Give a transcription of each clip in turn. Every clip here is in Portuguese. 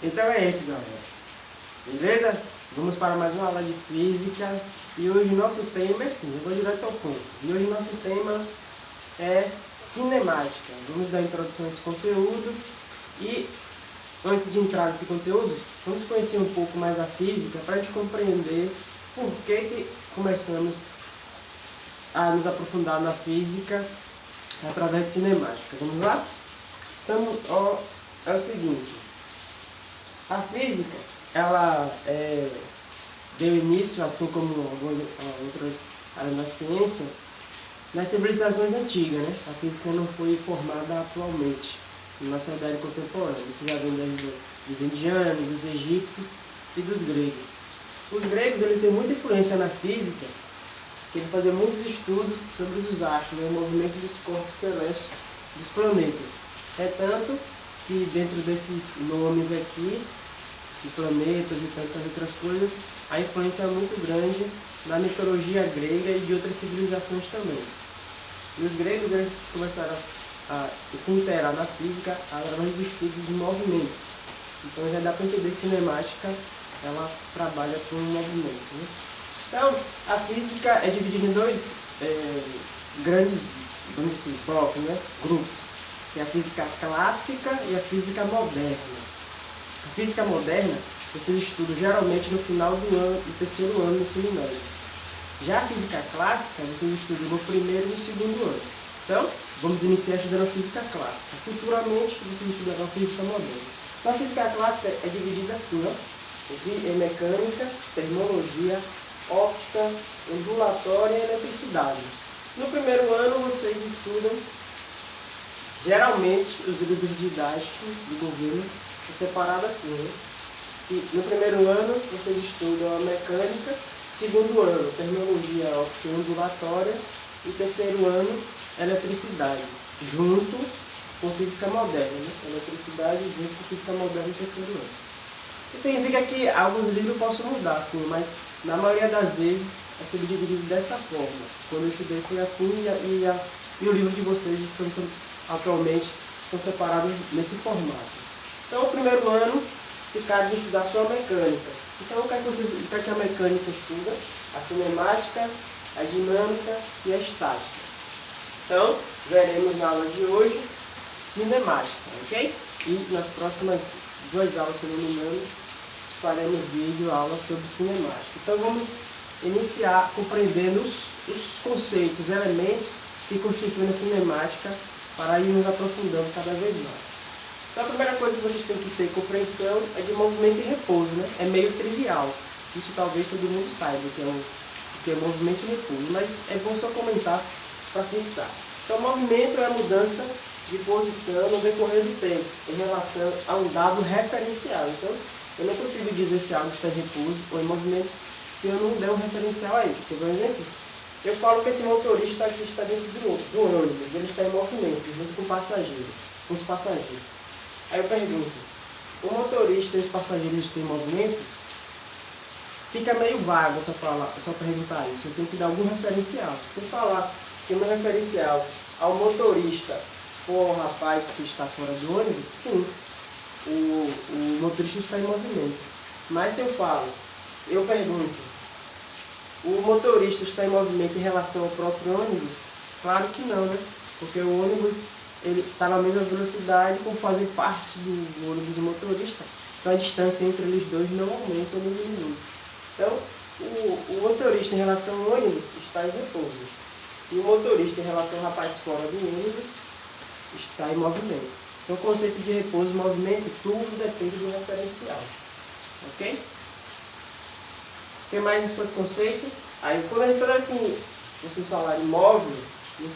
Então é esse, galera. Beleza? Vamos para mais uma aula de física. E hoje nosso tema é assim, eu vou direto ao ponto. E hoje nosso tema é cinemática. Vamos dar introdução a esse conteúdo. E antes de entrar nesse conteúdo, vamos conhecer um pouco mais a física para a gente compreender por que começamos a nos aprofundar na física através de cinemática. Vamos lá? Então, é o seguinte, a física, ela deu início, assim como outras áreas da ciência, nas civilizações antigas, né? A física não foi formada atualmente, na nossa idade contemporânea. Isso já vem desde dos indianos, dos egípcios e dos gregos. Os gregos têm muita influência na física, que ele fazia muitos estudos sobre os astros, né? O movimento dos corpos celestes dos planetas. É tanto que dentro desses nomes aqui, de planetas e tantas outras coisas, a influência é muito grande na mitologia grega e de outras civilizações também. E os gregos começaram a se inteirar na física através do estudo dos movimentos. Então já dá para entender que cinemática ela trabalha com movimentos, né? Então, a física é dividida em dois grandes, vamos dizer assim, blocos, né? Grupos. Que é a física clássica e a física moderna. A física moderna, vocês estudam geralmente no final do terceiro ano do ensino médio. Já a física clássica, vocês estudam no primeiro e no segundo ano. Então, vamos iniciar estudando a física clássica. Futuramente, vocês estudarão a física moderna. Então, a física clássica é dividida assim, ó, em mecânica, termologia, óptica, ondulatória e eletricidade. No primeiro ano, vocês estudam, geralmente, os livros didáticos do governo é separado assim, né? E no primeiro ano, vocês estudam a mecânica, segundo ano, terminologia óptica e ondulatória, e terceiro ano, eletricidade, junto com física moderna, né? Eletricidade junto com física moderna no terceiro ano. Isso significa que alguns livros possam mudar, sim, mas na maioria das vezes é subdividido dessa forma. Quando eu estudei foi assim e o livro de vocês atualmente estão separados nesse formato. Então, o primeiro ano se cabe estudar só a mecânica. Então, o que é que a mecânica estuda? A cinemática, a dinâmica e a estática. Então, veremos na aula de hoje cinemática, ok? E nas próximas duas aulas, se não me engano, faremos vídeo aula sobre cinemática. Então, vamos iniciar compreendendo os conceitos, elementos que constituem a cinemática para ir nos aprofundando cada vez mais. Então, a primeira coisa que vocês têm que ter compreensão é de movimento e repouso, né? É meio trivial. Isso talvez todo mundo saiba, que é movimento e repouso, mas é bom só comentar para fixar. Então, movimento é a mudança de posição no decorrer do tempo, em relação a um dado referencial. Então, eu não consigo dizer se algo está em repouso ou em movimento se eu não der um referencial a ele. Quer ver um exemplo? Eu falo que esse motorista aqui está dentro do ônibus, ele está em movimento, junto com os passageiros. Aí eu pergunto, o motorista e os passageiros estão em movimento? Fica meio vago só perguntar isso. Eu tenho que dar algum referencial. Se eu falar que o meu referencial ao motorista for o rapaz que está fora do ônibus, sim, o motorista está em movimento. Mas se eu pergunto, o motorista está em movimento em relação ao próprio ônibus? Claro que não, né? Porque o ônibus ele está na mesma velocidade por fazer parte do ônibus e motorista. Então a distância entre eles dois não aumenta ou não diminui. Então, o motorista em relação ao ônibus está em repouso. E o motorista em relação ao rapaz fora do ônibus está em movimento. Então, o conceito de repouso e movimento, tudo depende do referencial. Ok? O que mais esse conceito? Aí, toda vez que vocês falarem móvel,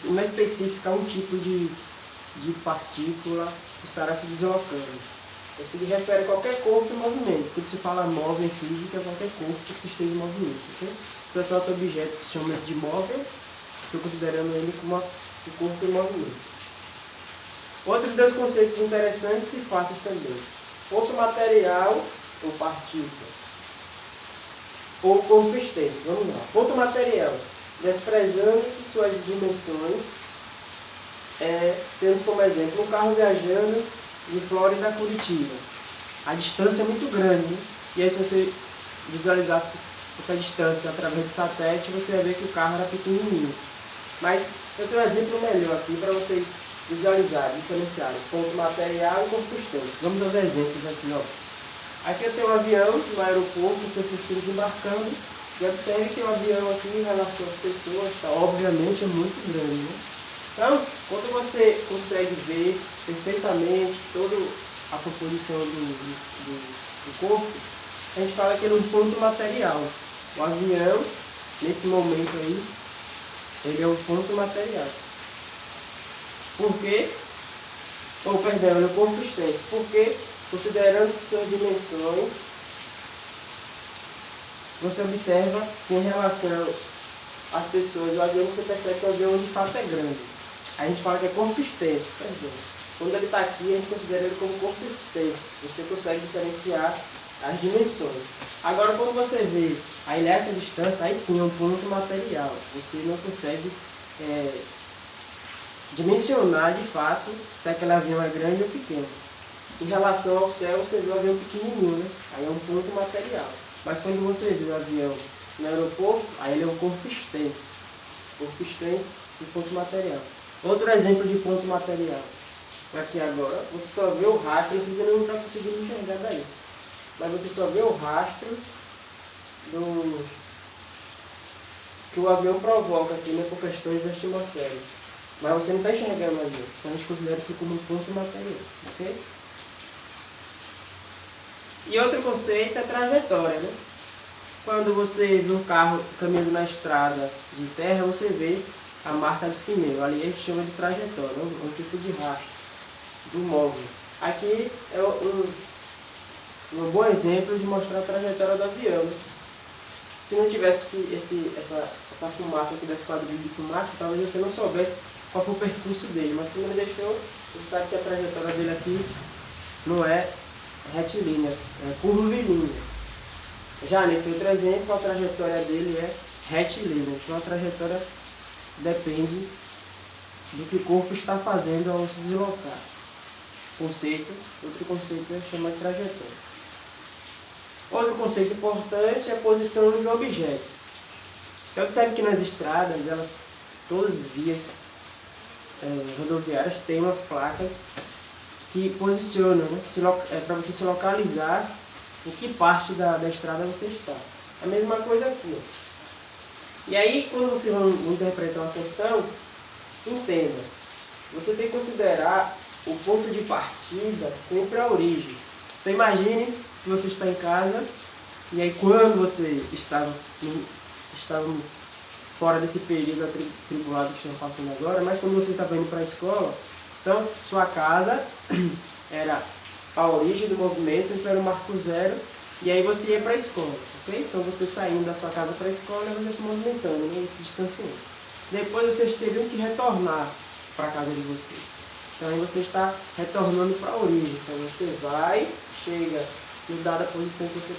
não é específica um tipo de partícula que estará se deslocando. Isso se refere a qualquer corpo em movimento. Quando se fala móvel em física, qualquer corpo que esteja em movimento. Okay? Se é só outro objeto que se chama de móvel, estou considerando ele como um corpo em movimento. Outros dois conceitos interessantes e fáceis também. Ponto material ou partícula. Ou corpo extenso. Vamos lá. Ponto material. Desprezando-se suas dimensões, temos como exemplo um carro viajando de Flórida a Curitiba. a distância é muito grande, né? E aí se você visualizasse essa distância através do satélite, você vai ver que o carro era pequenininho. Mas eu tenho um exemplo melhor aqui para vocês visualizarem, diferenciarem ponto material e corpo extenso. Vamos aos exemplos aqui, ó. Aqui eu tenho um avião no aeroporto, as pessoas estão desembarcando. E observe que o avião aqui em relação às pessoas, tá, obviamente é muito grande, né? Então, quando você consegue ver perfeitamente toda a composição do corpo, a gente fala que ele é um ponto material. O avião, nesse momento aí, ele é um ponto material. Por quê? Ou, perdão, ele é um corpo extenso. Porque, considerando suas dimensões, você observa que em relação às pessoas, o avião, você percebe que o avião de fato é grande. A gente fala que é corpo extenso, perdão. Quando ele está aqui, a gente considera ele como corpo extenso. Você consegue diferenciar as dimensões. Agora, quando você vê aí nessa distância, aí sim é um ponto material. Você não consegue dimensionar de fato se aquele avião é grande ou pequeno. Em relação ao céu, você vê o avião pequenininho, né? Aí é um ponto material. Mas quando você vê o avião no aeroporto, aí ele é um corpo extenso. Corpo extenso e ponto material. Outro exemplo de ponto material. Aqui agora, você só vê o rastro, não sei se você não está conseguindo enxergar daí. Mas você só vê o rastro que o avião provoca aqui, né, por questões da atmosfera. Mas você não está enxergando o avião. Então a gente considera isso como um ponto material. Ok? E outro conceito é trajetória, né? Quando você vê um carro caminhando na estrada de terra, você vê a marca dos pneus. Ali a gente chama de trajetória, um tipo de rastro do móvel. Aqui é um bom exemplo de mostrar a trajetória do avião, né? Se não tivesse essa fumaça aqui desse quadrilho de fumaça, talvez você não soubesse qual foi o percurso dele. Mas como ele deixou, você sabe que a trajetória dele aqui não é retilínea, é curvilínea. Já nesse outro exemplo, a trajetória dele é retilínea. Então a trajetória depende do que o corpo está fazendo ao se deslocar. Outro conceito é chamado de trajetória. Outro conceito importante é a posição do objeto. Então observe que nas estradas, todas as vias rodoviárias têm umas placas que posicionam, né, para você se localizar em que parte da estrada você está. A mesma coisa aqui. E aí, quando você vai interpretar uma questão, entenda, você tem que considerar o ponto de partida sempre a origem. Então imagine que você está em casa, e aí quando estávamos fora desse período atribulado que estamos passando agora, mas quando você estava indo para a escola, então sua casa era a origem do movimento, então era o marco zero, e aí você ia para a escola, ok? Então você saindo da sua casa para a escola e você se movimentando, né, se distanciando. Depois vocês teriam que retornar para a casa de vocês. Então aí você está retornando para a origem. Então você vai, chega em dada posição que você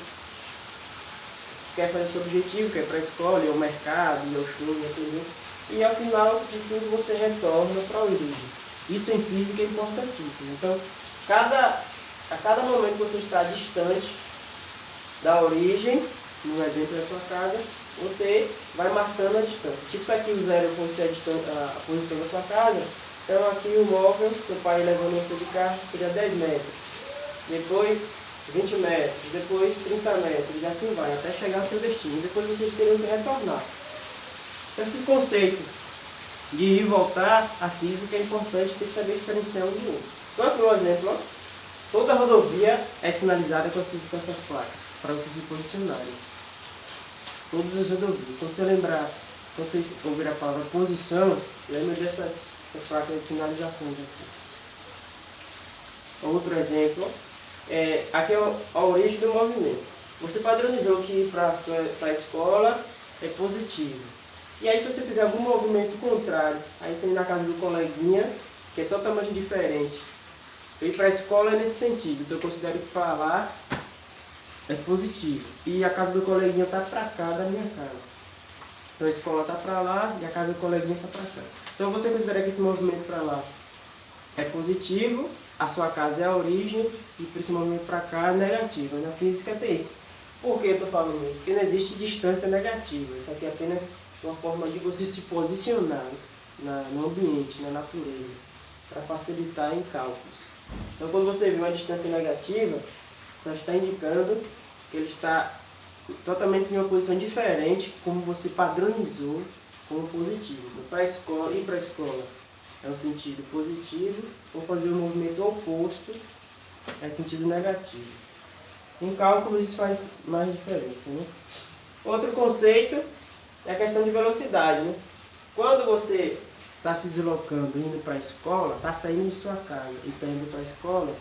quer fazer seu objetivo, que é para a escola, ir ao mercado, ir ao show, ir à TV, e ao final de tudo você retorna para a origem. Isso em física é importantíssimo. Então, a cada momento que você está distante da origem, no exemplo da sua casa, você vai marcando a distância. Tipo se aqui o zero fosse a posição da sua casa, então aqui o móvel, seu pai levando você de carro, seria 10 metros. Depois 20 metros, depois 30 metros, e assim vai, até chegar ao seu destino. Depois vocês teriam que retornar. Então esse conceito de ir e voltar, a física é importante, tem que saber diferenciar um do outro. Então aqui um exemplo, ó. Toda rodovia é sinalizada com essas placas, para vocês se posicionarem. Todas as rodovias. Quando vocês ouvirem a palavra posição, lembre dessas placas de sinalizações aqui. Outro exemplo, aqui é a origem do movimento. Você padronizou que ir para a escola é positivo. E aí se você fizer algum movimento contrário, aí você ir na casa do coleguinha, que é totalmente diferente. Ir para a escola é nesse sentido, então eu considero que para lá é positivo. E a casa do coleguinha está para cá da minha casa. Então a escola está para lá e a casa do coleguinha está para cá. Então você considera que esse movimento para lá é positivo, a sua casa é a origem e por esse movimento para cá é negativa. Na física tem isso. Por que eu estou falando isso? Porque não existe distância negativa. Isso aqui é apenas uma forma de você se posicionar no ambiente, na natureza, para facilitar em cálculos. Então, quando você vê uma distância negativa, só está indicando que ele está totalmente em uma posição diferente, como você padronizou como positivo. Então, para a escola, ir para a escola é um sentido positivo, ou fazer o movimento oposto é sentido negativo. Em cálculos isso faz mais diferença, né? Outro conceito é a questão de velocidade, né? Quando você está se deslocando, indo para a escola, está saindo de sua casa e está indo para a escola,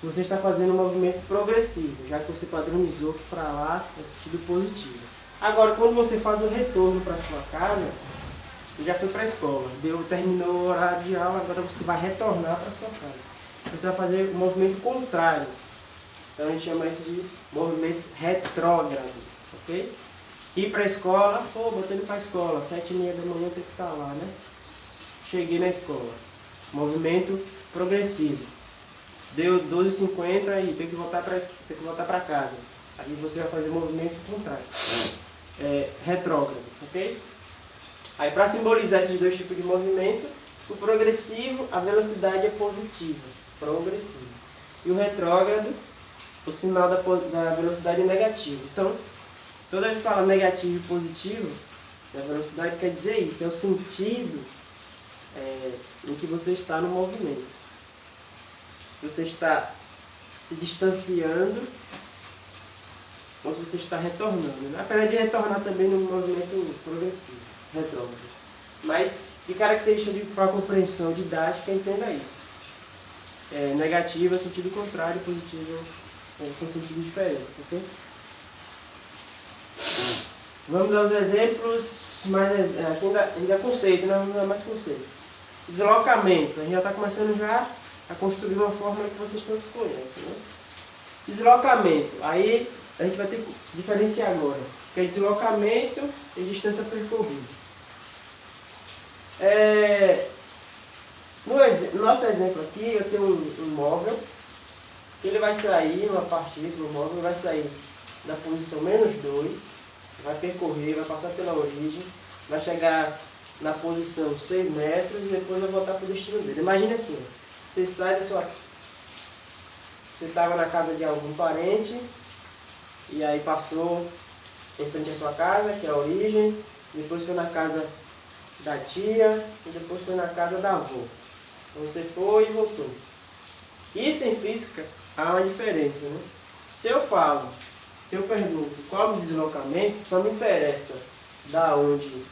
você está fazendo um movimento progressivo, já que você padronizou para lá é sentido positivo. Agora, quando você faz o retorno para sua casa, você já foi para a escola, terminou o horário de aula, agora você vai retornar para sua casa. Você vai fazer o movimento contrário. Então a gente chama isso de movimento retrógrado, ok? Ir para a escola, botei indo para a escola, 7h30 da manhã tem que estar lá, né? Cheguei na escola. Movimento progressivo. Deu 12h50 e tem que voltar para casa. Aí você vai fazer o movimento contrário. Retrógrado, ok? Aí para simbolizar esses dois tipos de movimento, o progressivo, a velocidade é positiva, progressivo. E o retrógrado, o sinal da velocidade é negativo. Então, toda vez que fala negativo e positivo, a velocidade quer dizer isso, é o sentido em que você está no movimento. Você está se distanciando ou se você está retornando. Apesar de retornar também no movimento progressivo, retrógrado. Mas, de característica para a compreensão didática, entenda isso. Negativo é sentido contrário, positivo são sentidos diferentes, ok? Vamos aos exemplos, mas aqui ainda é conceito, não é mais conceito. Deslocamento, a gente já está começando a construir uma fórmula que vocês todos conhecem, né? Deslocamento, aí a gente vai ter que diferenciar agora, que é deslocamento e distância percorrida. No nosso exemplo aqui, eu tenho um móvel, que ele vai sair, uma partícula, o móvel vai sair da posição -2, vai percorrer, vai passar pela origem, vai chegar na posição 6 metros e depois vai voltar para o destino dele. Imagine assim, você sai da sua... Você estava na casa de algum parente, e aí passou em frente à sua casa, que é a origem, depois foi na casa da tia, e depois foi na casa da avó. Então você foi e voltou. Isso em física há uma diferença, né? Se eu pergunto qual é o deslocamento, só me interessa da onde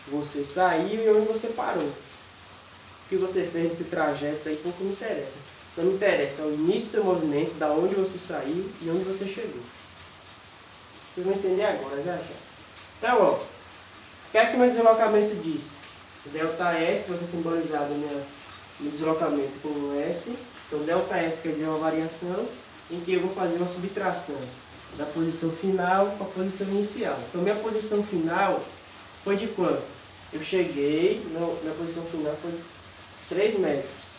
você saiu e onde você parou. O que você fez nesse trajeto aí pouco me interessa. Não me interessa o início do movimento, da onde você saiu e onde você chegou. Vocês vão entender agora, já. Então, ó, o que é que meu deslocamento diz? ΔS vai ser simbolizado no deslocamento como S. Então, ΔS quer dizer uma variação em que eu vou fazer uma subtração da posição final para a posição inicial. Então, minha posição final foi de quanto? Eu cheguei, na posição final foi 3 metros.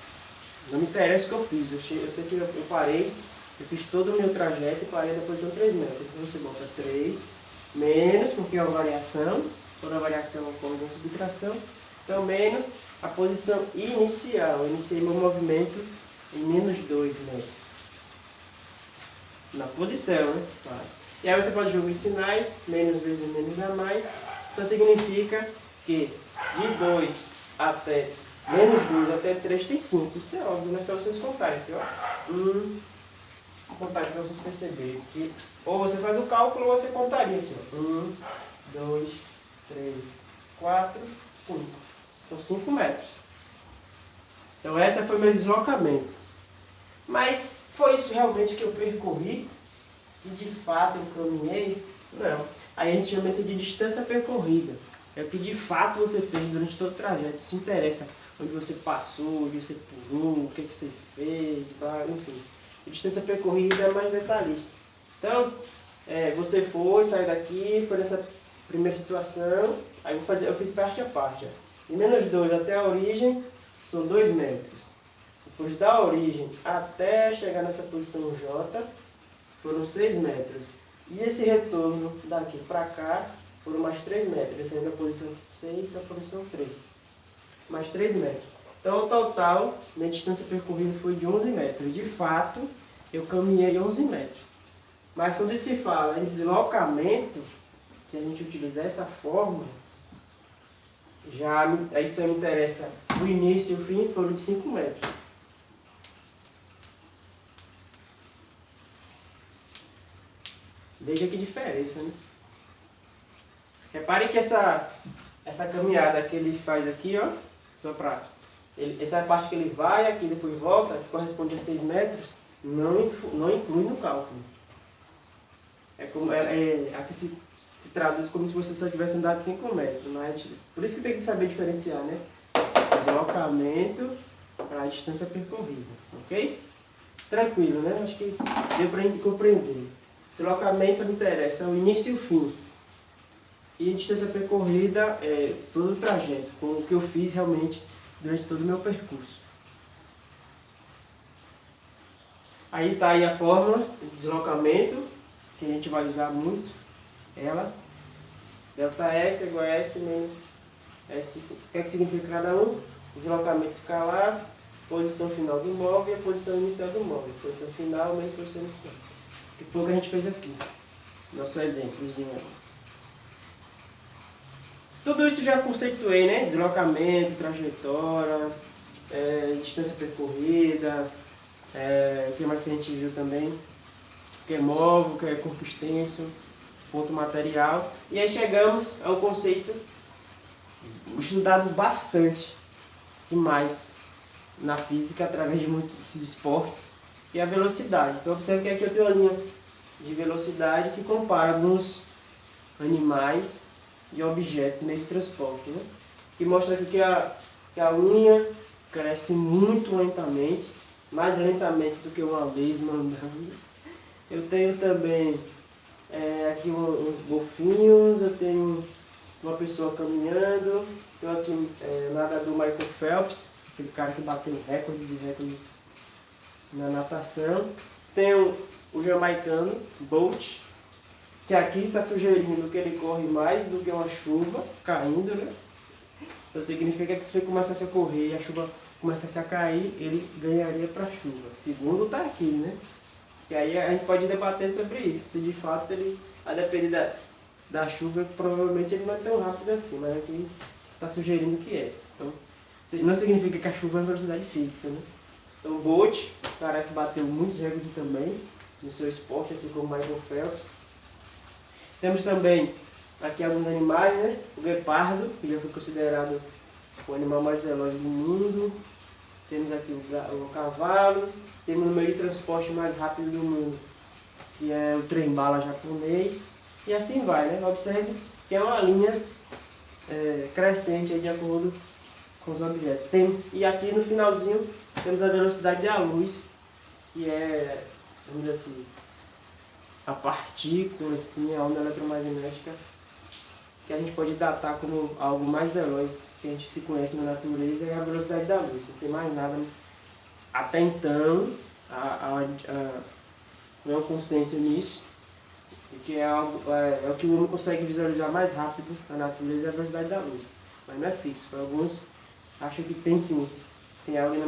Não me interessa o que eu fiz, eu sei que eu parei, eu fiz todo o meu trajeto e parei na posição 3 metros. Então você bota 3 menos, porque é uma variação, toda variação é uma forma de subtração, então menos a posição inicial. Eu iniciei meu movimento em -2 metros. Na posição, né? Claro. E aí você pode jogar os sinais, menos vezes menos dá mais, então significa que de 2 até -2 até 3 tem 5. Isso é óbvio, não é só vocês contarem aqui, ó. Vou contar aqui para vocês perceberem. Que ou você faz o cálculo ou você contaria aqui, ó. 1, 2, 3, 4, 5. Então 5 metros. Então esse foi meu deslocamento. Mas foi isso realmente que eu percorri? E de fato eu caminhei? Não. Aí a gente chama isso de distância percorrida. É o que de fato você fez durante todo o trajeto. Isso interessa onde você passou, onde você pulou, o que você fez, enfim. A distância percorrida é mais detalhista. Então, você foi, saiu daqui, foi nessa primeira situação, aí eu fiz parte a parte. Ó. De -2 até a origem são 2 metros. Pois da origem até chegar nessa posição J foram 6 metros. E esse retorno daqui para cá foram mais 3 metros. Saindo da posição 6 para a posição 3. Mais 3 metros. Então, o total, minha distância percorrida foi de 11 metros. De fato, eu caminhei 11 metros. Mas quando se fala em deslocamento, que a gente utiliza essa forma, isso aí me interessa o início e o fim, foram de 5 metros. Veja que diferença, né? Repare que essa caminhada que ele faz aqui, ó, só para essa parte que ele vai aqui depois volta, que corresponde a 6 metros, não inclui no cálculo. Aqui se traduz como se você só tivesse andado 5 metros. Mas por isso que tem que saber diferenciar, né? Deslocamento para a distância percorrida, ok? Tranquilo, né? Acho que deu para compreender. Deslocamento me interessa o início e o fim. E a distância percorrida é todo o trajeto, com o que eu fiz realmente durante todo o meu percurso. Aí está aí a fórmula de deslocamento, que a gente vai usar muito. Ela, ΔS igual a S menos S. O que é que significa cada um? Deslocamento escalar, posição final do móvel e a posição inicial do móvel. Posição final menos posição inicial. Que foi o que a gente fez aqui. Nosso exemplozinho aqui. Tudo isso já conceituei, né? Deslocamento, trajetória, distância percorrida, o que mais que a gente viu também? O que é móvel, o que é corpo extenso, ponto material. E aí chegamos ao conceito estudado bastante, demais, na física, através de muitos esportes, que é a velocidade. Então observe que aqui eu tenho uma linha de velocidade que compara alguns animais e objetos meio de transporte, né? Que mostra aqui que a unha cresce muito lentamente, mais lentamente do que uma lesma andando. Eu tenho também aqui uns golfinhos, eu tenho uma pessoa caminhando, tenho aqui o nadador Michael Phelps, aquele cara que bateu recordes e recordes na natação. Tenho o jamaicano Bolt, que aqui está sugerindo que ele corre mais do que uma chuva caindo, né? Então significa que se ele começasse a correr e a chuva começasse a cair, ele ganharia para a chuva. Segundo está aqui, né? E aí a gente pode debater sobre isso, se de fato ele, a depender da chuva, provavelmente ele não é tão rápido assim, mas aqui está sugerindo que é. Então, não significa que a chuva é uma velocidade fixa, né? Então o Bolt, o cara que bateu muitos recordes também no seu esporte, assim como o Michael Phelps. Temos também aqui alguns animais, né? O guepardo, que já foi considerado o animal mais veloz do mundo. Temos aqui o cavalo. Temos o meio de transporte mais rápido do mundo, que é o trem-bala japonês. E assim vai, né? Observe que é uma linha crescente aí de acordo com os objetos. E aqui no finalzinho temos a velocidade da luz, que é, vamos dizer assim, a partícula, assim, a onda eletromagnética, que a gente pode datar como algo mais veloz que a gente se conhece na natureza, é a velocidade da luz. Não tem mais nada. Até então, não é um consenso nisso, que é o que o homem consegue visualizar mais rápido na natureza, é a velocidade da luz. Mas não é fixo. Para alguns, acham que tem sim. Tem algo ainda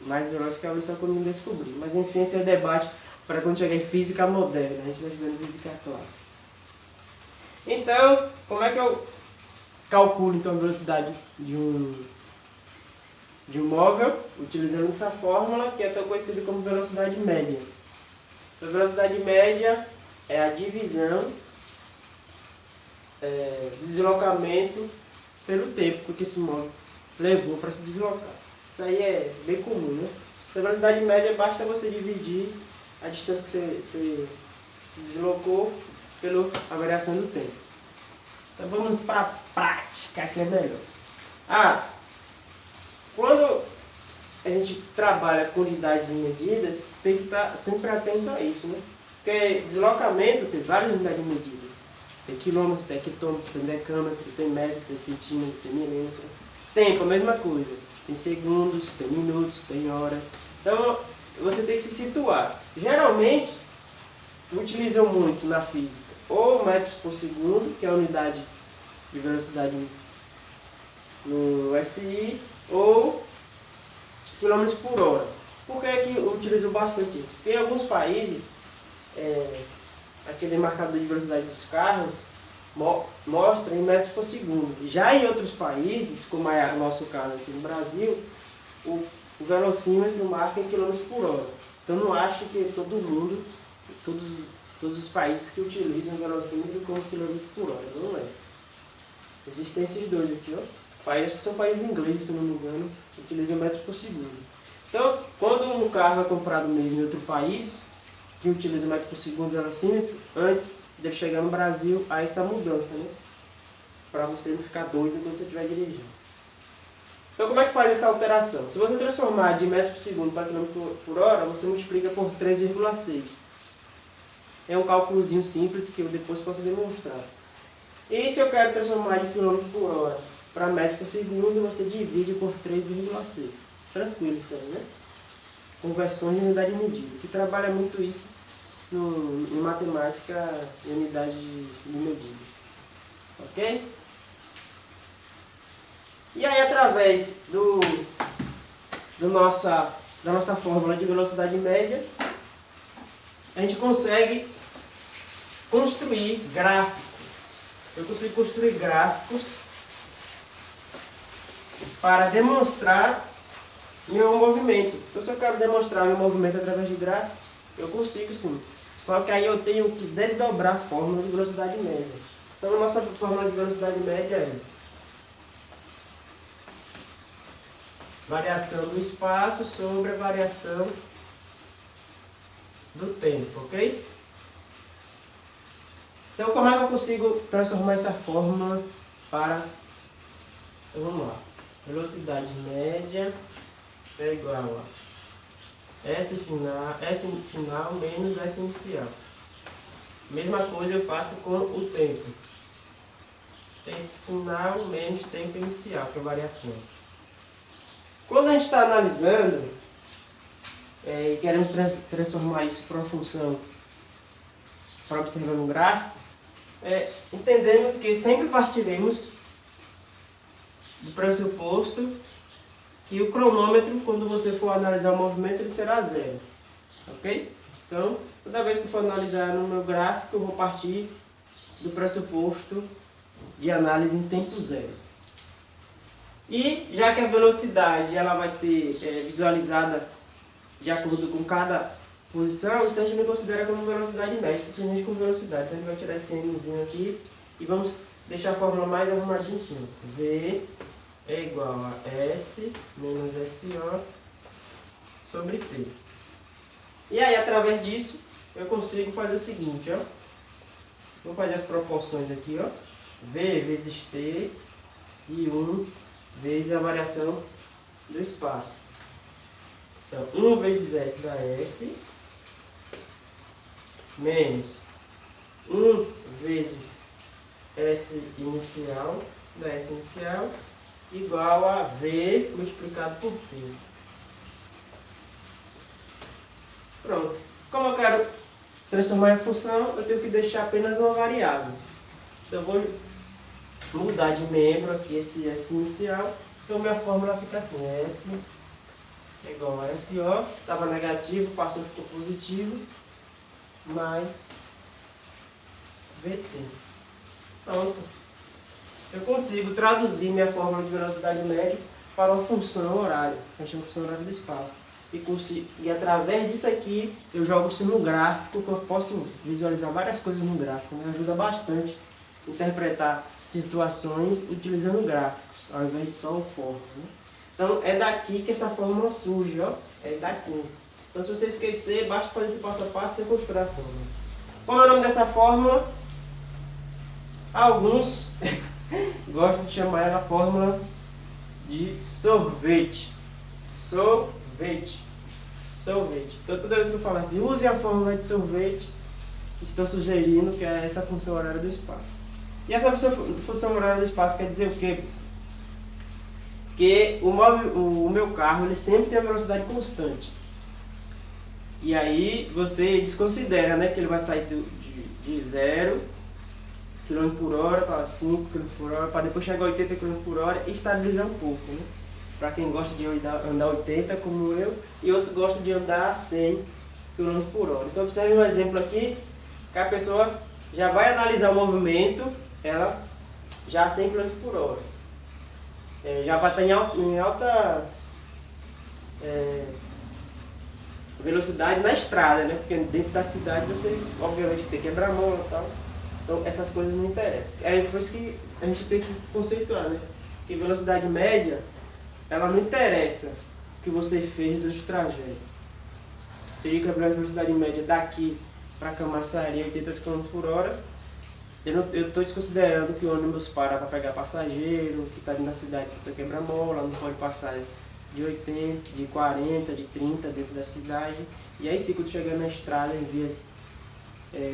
mais veloz que a luz, só quando não descobrir. Mas enfim, esse é o debate para quando chegar em física moderna. A gente vai estudando física clássica. Então, como é que eu calculo então, a velocidade de um móvel? Utilizando essa fórmula, que é tão conhecida como velocidade média. A velocidade média é a divisão do deslocamento pelo tempo que esse móvel levou para se deslocar. Isso aí é bem comum, né? A velocidade média basta você dividir a distância que você se deslocou pela variação do tempo. Então vamos para a prática, que é melhor. Quando a gente trabalha com unidades e medidas, tem que estar sempre atento a isso, né? Porque deslocamento tem várias unidades de medidas. Tem quilômetro, tem hectômetro, tem decâmetro, tem metro, tem centímetro, tem milímetro. Tempo, a mesma coisa. tem segundos, tem minutos, tem horas. Então você tem que se situar. Geralmente utilizam muito na física ou metros por segundo, que é a unidade de velocidade no SI, ou quilômetros por hora. Por que é que utilizam bastante isso? Porque em alguns países, aquele marcador de velocidade dos carros mostra em metros por segundo. Já em outros países, como é o nosso caso aqui no Brasil, o velocímetro marca em quilômetros por hora. Então não acho que todo mundo, todos os países que utilizam o velocímetro como quilômetro por hora, não é. Existem esses dois aqui, ó. Países que são países ingleses, se não me engano, utilizam metros por segundo. Então, quando um carro é comprado mesmo em outro país, que utiliza metros por segundo velocímetro, antes de ele chegar no Brasil, há essa mudança, né? Para você não ficar doido quando você estiver dirigindo. Então, como é que faz essa alteração? Se você transformar de metros por segundo para quilômetro por hora, você multiplica por 3,6. É um cálculozinho simples que eu depois posso demonstrar. E se eu quero transformar de quilômetro por hora para metro por segundo, você divide por 3,6. Tranquilo isso aí, né? Conversões de unidade de medida. Se trabalha muito isso em matemática e unidade de medida. Ok? E aí, através da nossa fórmula de velocidade média, a gente consegue construir gráficos. Eu consigo construir gráficos para demonstrar meu movimento. Então, se eu quero demonstrar meu movimento através de gráficos, eu consigo sim. Só que aí eu tenho que desdobrar a fórmula de velocidade média. Então, a nossa fórmula de velocidade média é variação do espaço sobre a variação do tempo, ok? Então, como é que eu consigo transformar essa fórmula para... Então, vamos lá. Velocidade média é igual a S final menos S inicial. Mesma coisa eu faço com o tempo. Tempo final menos tempo inicial, que é a variação. Quando a gente está analisando e queremos transformar isso para uma função para observar no gráfico, entendemos que sempre partiremos do pressuposto que o cronômetro, quando você for analisar o movimento, ele será zero. Ok? Então, toda vez que eu for analisar no meu gráfico, eu vou partir do pressuposto de análise em tempo zero. E já que a velocidade ela vai ser visualizada de acordo com cada posição, então a gente não considera como velocidade média, simplesmente como velocidade. Então a gente vai tirar esse Mzinho aqui e vamos deixar a fórmula mais arrumadinha em cima. V é igual a S menos SO sobre T. E aí, através disso, eu consigo fazer o seguinte, ó. Vamos fazer as proporções aqui, ó. V vezes T e 1 vezes a variação do espaço. Então, 1 vezes S dá S, menos 1 vezes S inicial, da S inicial, igual a V multiplicado por T. Pronto. Como eu quero transformar em função, eu tenho que deixar apenas uma variável. Então, eu vou mudar de membro aqui esse S inicial. Então, minha fórmula fica assim, S é igual a SO, estava negativo, passou, ficou positivo, mais VT. Pronto. Eu consigo traduzir minha fórmula de velocidade média para uma função horária, que a gente chama de função horária do espaço. E através disso aqui, eu jogo isso no gráfico, que eu posso visualizar várias coisas no gráfico. Me ajuda bastante a interpretar situações utilizando gráficos, ao invés de só o fórmula, né? Então, é daqui que essa fórmula surge, ó. É daqui. Então, se você esquecer, basta fazer esse passo a passo e reconstruir a fórmula. Qual é o nome dessa fórmula? Alguns gostam de chamar ela fórmula de sorvete. Sorvete. Então, toda vez que eu falar assim, use a fórmula de sorvete, estou sugerindo que é essa função horária do espaço. E essa função horária do espaço quer dizer o quê, pessoal? que o meu carro ele sempre tem a velocidade constante. E aí você desconsidera, né, que ele vai sair de 0 km por hora para 5 km por hora, para depois chegar a 80 km por hora e estabilizar um pouco, né? Para quem gosta de andar 80 como eu, e outros gostam de andar 100 km por hora. Então observe um exemplo aqui, que a pessoa já vai analisar o movimento, ela já a 100 km por hora. Já vai estar em alta velocidade na estrada, né? Porque dentro da cidade você obviamente tem que quebrar a mão e tal. Então essas coisas não interessam. Aí foi isso que a gente tem que conceituar, né? Que velocidade média, ela não interessa o que você fez durante o trajeto. Se eu digo que a velocidade média daqui para Camaçari é 80 km por hora, eu estou desconsiderando que o ônibus para pegar passageiro, que está dentro da cidade que tem quebra-mola, não pode passar de 80, de 40, de 30 dentro da cidade. E aí sim, quando chegar na estrada, em vias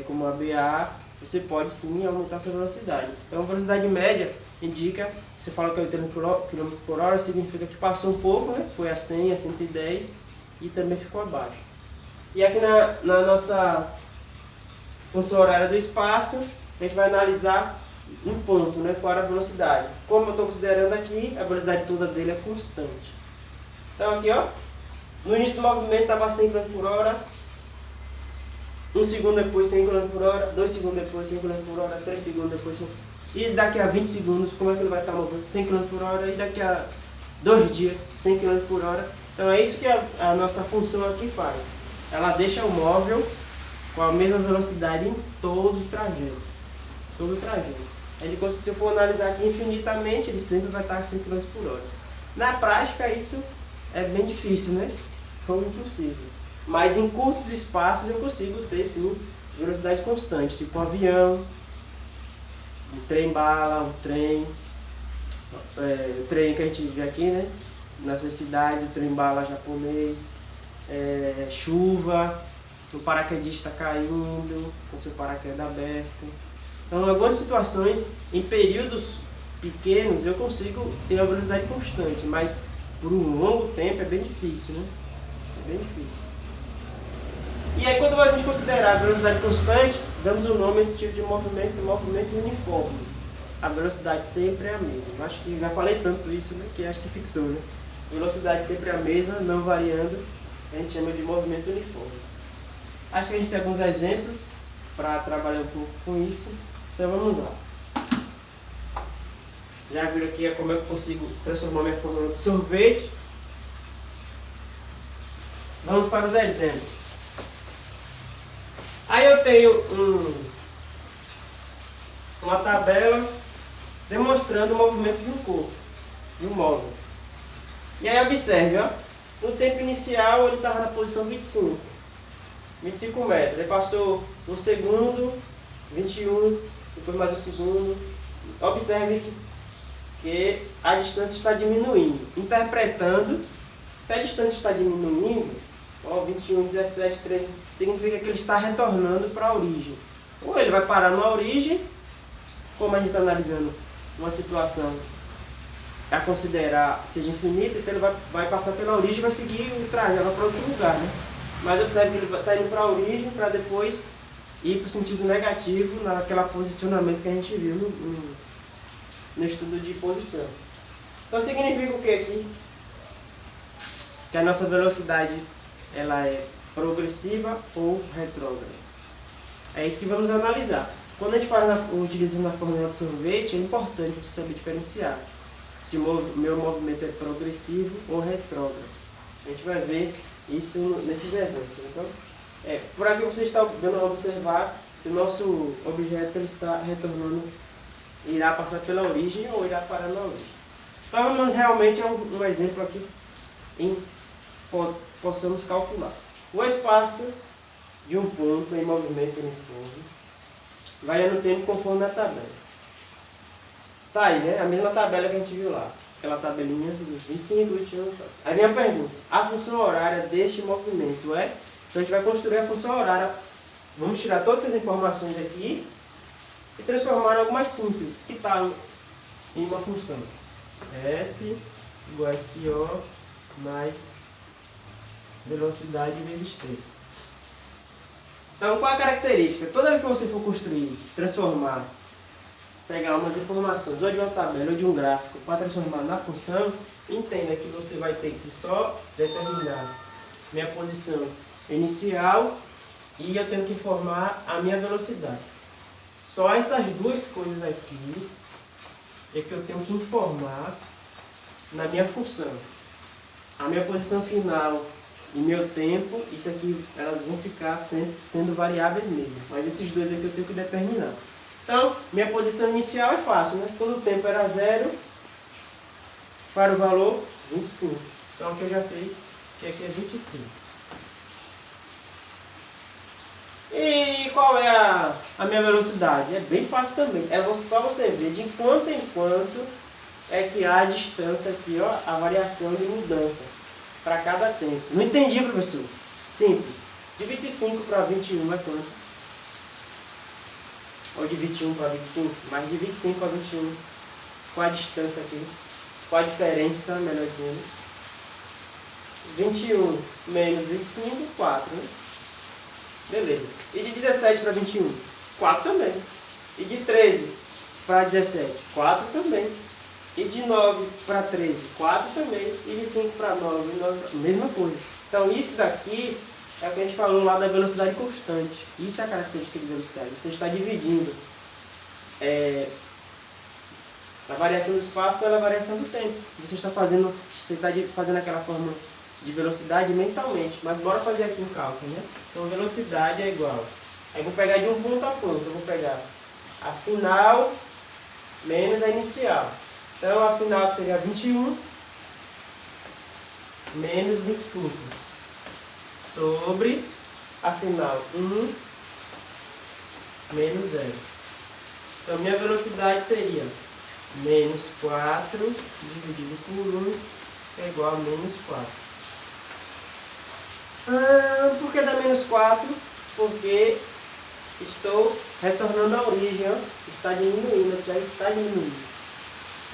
como a BA, você pode sim aumentar a sua velocidade. Então a velocidade média indica, você fala que é 80 km por hora, significa que passou um pouco, né? Foi a 100, a 110 e também ficou abaixo. E aqui na nossa função horária do espaço, a gente vai analisar um ponto, né? Qual era a velocidade. Como eu estou considerando aqui, a velocidade toda dele é constante. Então aqui, ó, no início do movimento estava 100 km por hora, 1 segundo depois 100 km por hora, 2 segundos depois 100 km por hora, 3 segundos depois 100 km. E daqui a 20 segundos, como é que ele vai estar movendo? 100 km por hora, e daqui a 2 dias 100 km por hora. Então é isso que a nossa função aqui faz. Ela deixa o móvel com a mesma velocidade em todo o trajeto. Todo o trajeto. Se eu for analisar aqui infinitamente, ele sempre vai estar a 100 km por hora. Na prática isso é bem difícil, né? Ou impossível. Mas em curtos espaços eu consigo ter sim velocidade constante, tipo um avião, um trem-bala, um trem, o trem que a gente vê aqui, né? Nas cidades, o trem-bala japonês, chuva, o paraquedista caindo, com seu paraquedas aberto. Então, em algumas situações, em períodos pequenos, eu consigo ter uma velocidade constante, mas por um longo tempo é bem difícil, né? É bem difícil. E aí, quando a gente considerar a velocidade constante, damos o nome a esse tipo de movimento uniforme. A velocidade sempre é a mesma. Eu acho que já falei tanto isso, né, que acho que fixou, né? Velocidade sempre é a mesma, não variando, a gente chama de movimento uniforme. Acho que a gente tem alguns exemplos para trabalhar um pouco com isso. Então vamos lá. Já viram aqui como eu consigo transformar minha fórmula de sorvete. Vamos para os exemplos. Aí eu tenho uma tabela demonstrando o movimento de um corpo, de um móvel. E aí observe, ó, no tempo inicial ele estava na posição 25 metros. Ele passou um segundo, 21, depois mais um segundo. Observe que a distância está diminuindo. Interpretando, se a distância está diminuindo, ó, 21, 17, 13, significa que ele está retornando para a origem. Ou ele vai parar na origem, como a gente está analisando uma situação a considerar seja infinita, então ele vai passar pela origem e vai seguir o trajeto para outro lugar, né? Mas observe que ele está indo para a origem para depois ir para o sentido negativo naquele posicionamento que a gente viu no estudo de posição. Então significa o que aqui? Que a nossa velocidade ela é progressiva ou retrógrada. É isso que vamos analisar. Quando a gente faz utilizando a fórmula do sorvete, é importante você saber diferenciar se o meu movimento é progressivo ou retrógrado. A gente vai ver isso nesses exemplos. Então, por aqui você está dando a observar que o nosso objeto ele está retornando, irá passar pela origem ou irá parar na origem. Então, vamos realmente um exemplo aqui possamos calcular. O espaço de um ponto em movimento uniforme variando o tempo conforme a tabela. Tá aí, né? A mesma tabela que a gente viu lá. Aquela tabelinha dos 25, 21. Aí vem a pergunta. A função horária deste movimento é? Então a gente vai construir a função horária. Vamos tirar todas essas informações aqui e transformar em algo mais simples, que está em uma função. S igual a SO mais velocidade vezes 3. Então, qual a característica? Toda vez que você for construir, transformar, pegar umas informações, ou de uma tabela ou de um gráfico, para transformar na função, entenda que você vai ter que só determinar minha posição inicial e eu tenho que informar a minha velocidade. Só essas duas coisas aqui é que eu tenho que informar na minha função. A minha posição final e meu tempo, isso aqui, elas vão ficar sempre sendo variáveis mesmo. Mas esses dois aqui eu tenho que determinar. Então, minha posição inicial é fácil, né? Quando o tempo era 0, para o valor 25. Então aqui eu já sei que aqui é 25. E qual é a minha velocidade? É bem fácil também. É só você ver de quanto em quanto é que há a distância aqui, ó, a variação de mudança para cada tempo. Não entendi, professor? Simples. De 25 para 21 é quanto? Ou de 21 para 25? Mas de 25 para 21, qual a distância aqui? Qual a diferença, melhor dizendo? 21 menos 25, 4, né? Beleza. E de 17 para 21? 4 também. E de 13 para 17? 4 também. E de 9 para 13? 4 também. E de 5 para 9? 9, mesma coisa. Então isso daqui é o que a gente falou lá da velocidade constante. Isso é a característica de velocidade. Você está dividindo a variação do espaço pela variação do tempo. Você está fazendo aquela forma de velocidade mentalmente. Mas bora fazer aqui um cálculo, né? Então velocidade é igual. Aí eu vou pegar de um ponto a ponto. Eu vou pegar a final menos a inicial. Então a final seria 21 menos 25. Sobre a final 1 menos 0. Então minha velocidade seria menos 4 dividido por 1 é igual a menos 4. Por que dá menos 4? Porque estou retornando à origem, ó. Está diminuindo, está diminuindo.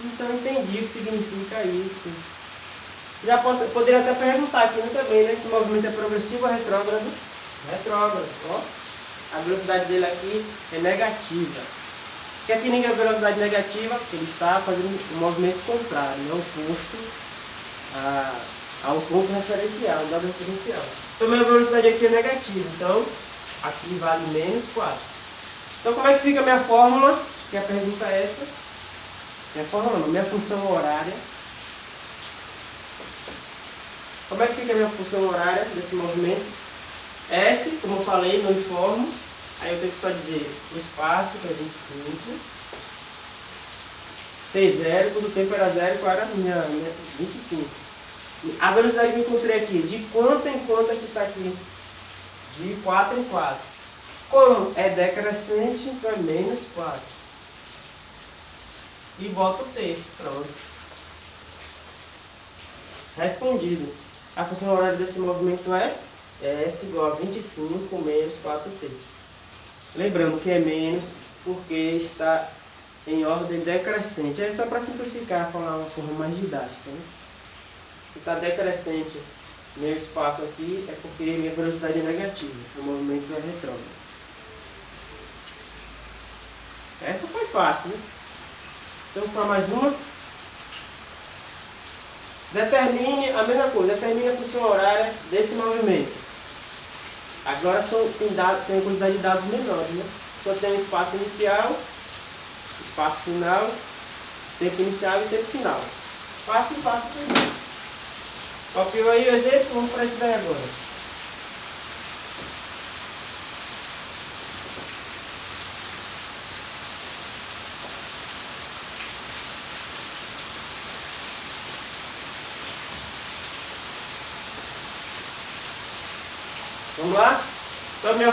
Então entendi o que significa isso. Já poderia até perguntar aqui também, né? Se o movimento é progressivo ou retrógrado? Retrógrado, ó. A velocidade dele aqui é negativa. O que significa velocidade negativa? Porque ele está fazendo um movimento contrário, né? Oposto ao ponto referencial, um dado referencial. Então minha velocidade aqui é negativa, então aqui vale menos 4. Então como é que fica a minha fórmula? Que a pergunta é essa. Minha fórmula não, minha função horária. Como é que fica a minha função horária desse movimento? S, como eu falei, não informo. Aí eu tenho que só dizer o espaço, que é 25. T0, quando o tempo era 0, qual era a minha 25. A velocidade que eu encontrei aqui, de quanto em quanto aqui está aqui? De 4 em 4. Como é decrescente, então é menos 4. E boto o T. Pronto. Respondido. A função horária desse movimento é S igual a 25 menos 4T. Lembrando que é menos porque está em ordem decrescente. É só para simplificar, falar uma forma mais didática, né? Se está decrescente meu espaço aqui, é porque minha velocidade é negativa. O movimento é retrógrado. Essa foi fácil, né? Então, para mais uma. Determine a mesma coisa, determine a função horária desse movimento. Agora tem quantidade de dados menores, né? Só tem o espaço inicial, espaço final, tempo inicial e tempo final. Fácil, fácil também. Copiou aí o exemplo? Vamos para isso daí agora. Vamos lá? Então minha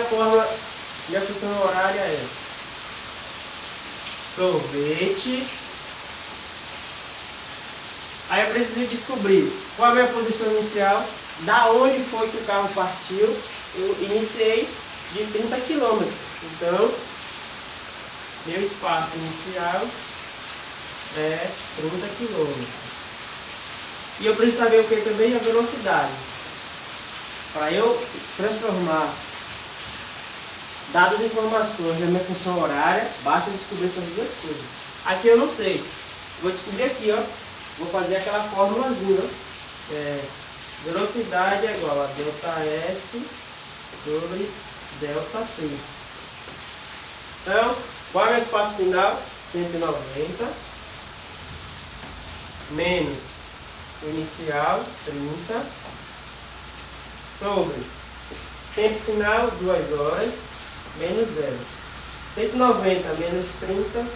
função horária é sorvete. Aí eu preciso descobrir qual é a minha posição inicial, da onde foi que o carro partiu. Eu iniciei de 30 km. Então, meu espaço inicial é 30 km. E eu preciso saber o que também? A velocidade. Para eu transformar dadas as informações da minha função horária, basta descobrir essas duas coisas. Aqui eu não sei. Vou descobrir aqui, ó. Vou fazer aquela fórmulazinha, ó. Velocidade é igual a ΔS sobre ΔT. Então, qual é o espaço final? 190 menos o inicial, 30, sobre tempo final, 2 horas, menos 0. 190 menos 30,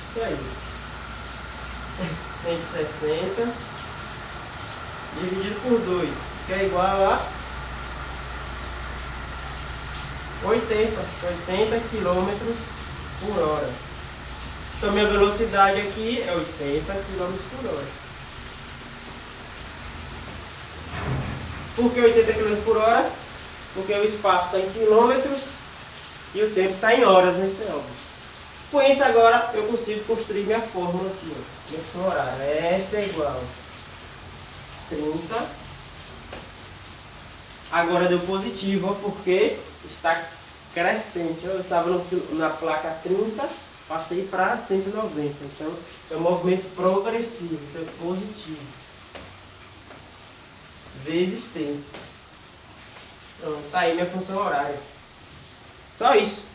isso aí. 160 dividido por 2, que é igual a 80 km por hora. Então minha velocidade aqui é 80 km por hora. Por que 80 km por hora? Porque o espaço está em quilômetros e o tempo está em horas nesse óbvio. Com isso agora eu consigo construir minha fórmula aqui, ó, minha função horária. S é igual a 30. Agora deu positivo, ó, porque está crescente. Eu estava na placa 30, passei para 190. Então é um movimento progressivo, então é positivo. Vezes tempo. Pronto, está aí minha função horária. Só isso.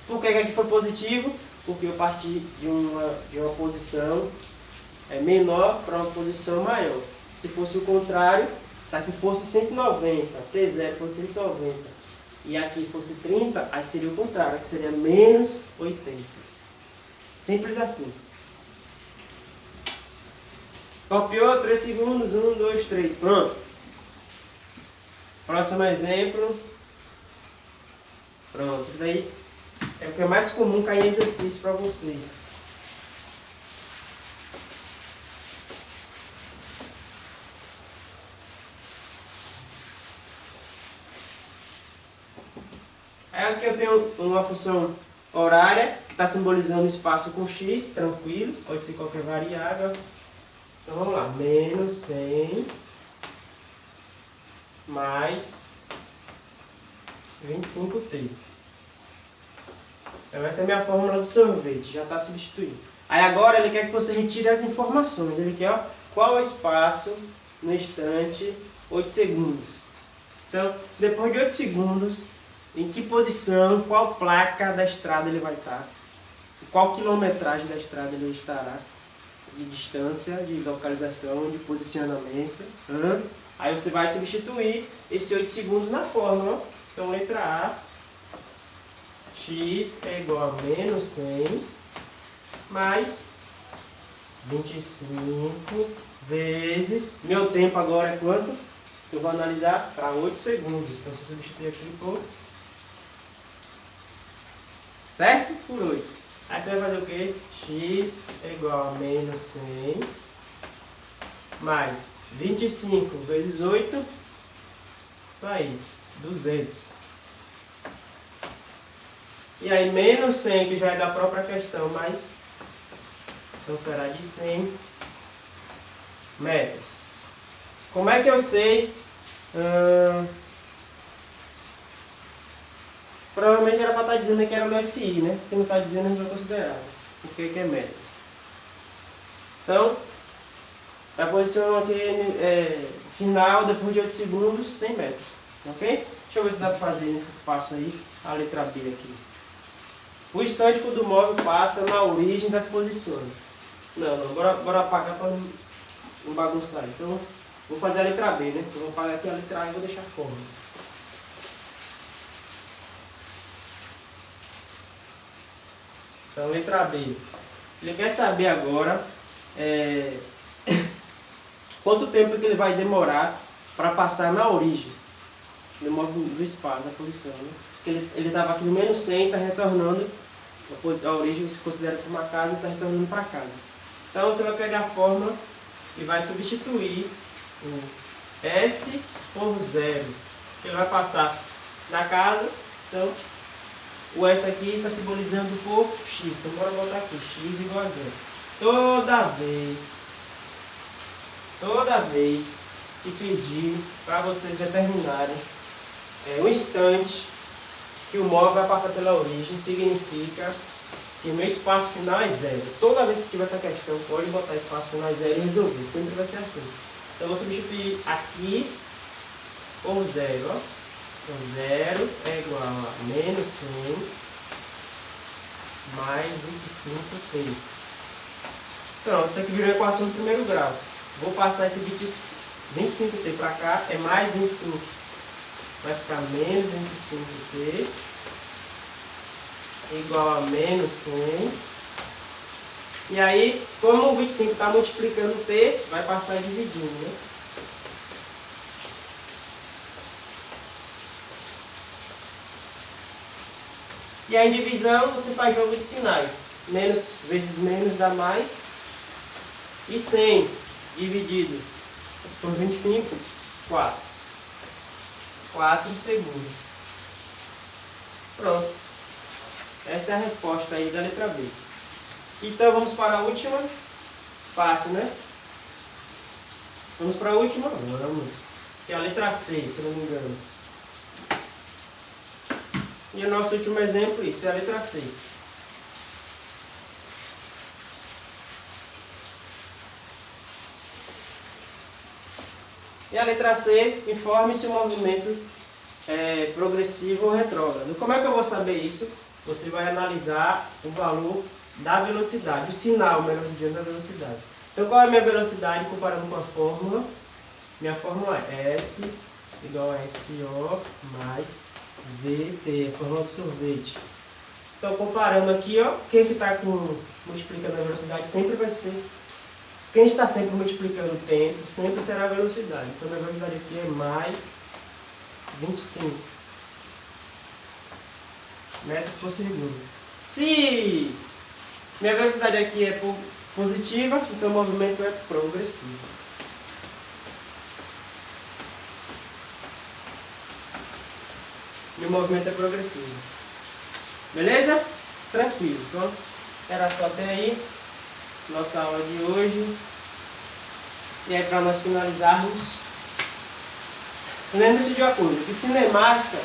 Por que aqui foi positivo? Porque eu parti de uma posição menor para uma posição maior. Se fosse o contrário, se aqui fosse 190, T0 fosse 190 e aqui fosse 30, aí seria o contrário, aqui seria menos 80. Simples assim. Copiou, 3 segundos, 1, 2, 3, pronto. Próximo exemplo. Pronto, isso daí é o que é mais comum cair em exercício para vocês. Aí aqui eu tenho uma função horária que está simbolizando o espaço com x, tranquilo, pode ser qualquer variável. Então vamos lá, menos 100 mais 25t. Então essa é a minha fórmula do sorvete, já está substituído. Aí agora ele quer que você retire as informações. Ele quer, ó, qual é o espaço no instante 8 segundos. Então, depois de 8 segundos, em que posição, qual placa da estrada ele vai estar, qual quilometragem da estrada ele estará, de distância, de localização, de posicionamento. Aí você vai substituir esses 8 segundos na fórmula. Então, letra A, x é igual a menos 100 mais 25 vezes, meu tempo agora é quanto? Eu vou analisar para 8 segundos. Então, você substituir aqui por, certo? Por 8. Aí você vai fazer o quê? X é igual a menos 100 mais 25 vezes 8, isso aí, 200. E aí menos 100, que já é da própria questão, mas então será de 100 metros. Como é que eu sei? Provavelmente era para estar dizendo que era no SI, né? Se não está dizendo, a gente vai considerar. O que é metros? Então, a posição aqui final, depois de 8 segundos, 100 metros. Ok? Deixa eu ver se dá para fazer nesse espaço aí, a letra B aqui. O instante quando o móvel passa na origem das posições. Não, bora apagar para não bagunçar. Então, vou fazer a letra B, né? Eu vou apagar aqui a letra A e vou deixar fora. Então, letra B. Ele quer saber agora quanto tempo que ele vai demorar para passar na origem do móvel do espaço, da posição, né? Ele estava aqui no menos 100, está retornando. A origem se considera como uma casa e está retornando para casa. Então você vai pegar a fórmula e vai substituir o S por 0. Ele vai passar na casa. Então o S aqui está simbolizando por X. Então bora botar aqui, X igual a 0. Toda vez toda vez que pedir para vocês determinarem o instante que o móvel vai passar pela origem, significa que o meu espaço final é zero. Toda vez que tiver essa questão, pode botar espaço final é zero e resolver. Sempre vai ser assim. Então, eu vou substituir aqui por zero. Ó. Então, zero é igual a menos 100 mais 25t. Pronto, isso aqui virou a equação do primeiro grau. Vou passar esse 25t para cá, é mais 25. Vai ficar menos 25t igual a menos 100. E aí, como o 25 está multiplicando t, vai passar dividindo, né? E aí, em divisão, você faz jogo de sinais. Menos vezes menos dá mais. E 100 dividido por 25, 4. 4 segundos. Pronto. Essa é a resposta aí da letra B. Então vamos para a última. Fácil, né? Vamos para a última? Vamos. Que é a letra C, se não me engano. E o nosso último exemplo, isso é a letra C. E a letra C, informe se o movimento é progressivo ou retrógrado. Como é que eu vou saber isso? Você vai analisar o valor da velocidade, o sinal, melhor dizendo, da velocidade. Então, qual é a minha velocidade comparando com a fórmula? Minha fórmula é S igual a SO mais VT, a fórmula do sorvete. Então, comparando aqui, ó, quem que está multiplicando a velocidade sempre vai ser... Quem está sempre multiplicando o tempo, sempre será a velocidade. Então, a velocidade aqui é mais 25 metros por segundo. Se minha velocidade aqui é positiva, então o movimento é progressivo. E o movimento é progressivo. Beleza? Tranquilo. Então, era só até aí nossa aula de hoje. E aí, para nós finalizarmos, lembre-se de uma coisa, que cinemática,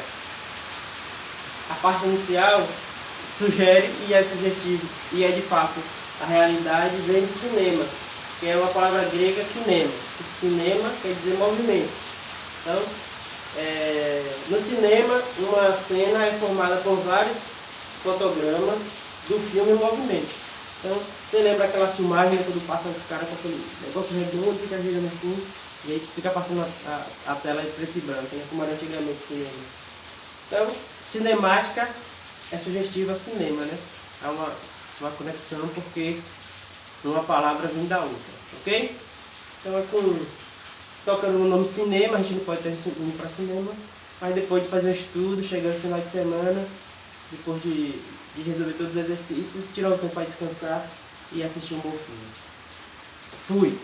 a parte inicial, sugere e é sugestivo, e é de fato a realidade, vem de cinema, que é uma palavra grega cinema. E cinema quer dizer movimento. Então, no cinema, uma cena é formada por vários fotogramas do filme em movimento. Então, você lembra aquela filmagem quando passa os caras com aquele negócio redondo, fica girando assim, e aí fica passando a tela em preto e branco, né? Como era antigamente o cinema. Então, cinemática é sugestiva a cinema, né? É uma conexão porque uma palavra vem da outra, ok? Então, tocando no nome cinema, a gente não pode ter indo para cinema, mas depois de fazer um estudo, chegando no final de semana, depois de resolver todos os exercícios, tirar um tempo para descansar e assistir um bom filme. Fui!